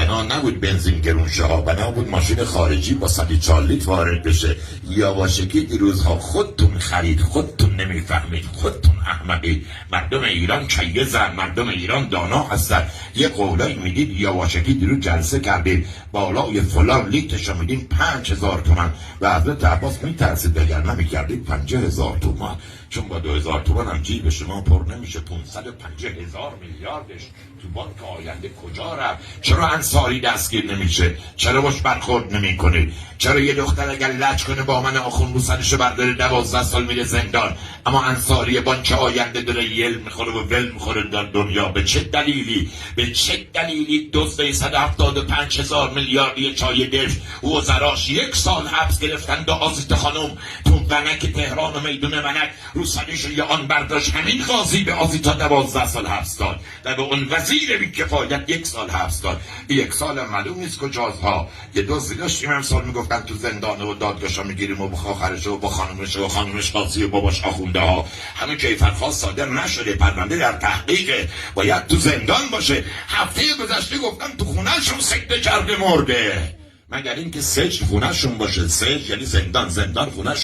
بنا نبود بنزین گرون شه ها، بنا بود ماشین خارجی با 104 لیتر وارد بشه. یواشکی دیروزها خودتون خرید، خودتون نمیفهمید، خودتون احمقید. مردم ایران کیزن، مردم ایران دانا هستن. یه قولایی میدید یواشکی دیروز جلسه کردید بالای فلان لیترشو میدین 5000 تومان و حضرت عباس میترسید اگر نمیکردید 50000 تومان، چون با 2000 تومان هم جیب شما پر نمیشه. 550,000 میلیاردش تو بانک آینده کجا رفت؟ چرا انصاری دستگیر نمیشه؟ چرا باش برخورد نمیکنه؟ چرا یه دختر اگر لج کنه با من آخون رو سرشو برداره 12 سال میره زندان، اما انصاری بانک آینده داره یل میخوره و ول میخوره در دنیا؟ به چه دلیلی؟ به چه دلیلی دزد 175,000 میلیاردی چای دف وزراش 1 سال حبس گرفتن؟ دا آزیت خانم تو ونک تهران و میدون ونک رو سرش یه آن برداشت، همین قاضی به آزیتا 12 سال حبس داد و به اون وزیر بی‌کفایت 1 سال حبس داد. 1 سال معلوم نیست کجاست ها. یه دزدی داشتیم امسال میگفتن تو زندانه و دادگاهشو میگیریم و بخاخرش و با خانومش و خانومش قاضی و باباش آخونده ها. همه کیفرخواست صادر نشده، پرونده در تحقیقه، باید تو زندان باشه. هفته گذشته گفتم تو خونه‌شون سکته کرده مرده، مگر اینکه سجن خونه‌شون باشه. سجن یعنی زندان، زندان خونه‌شون.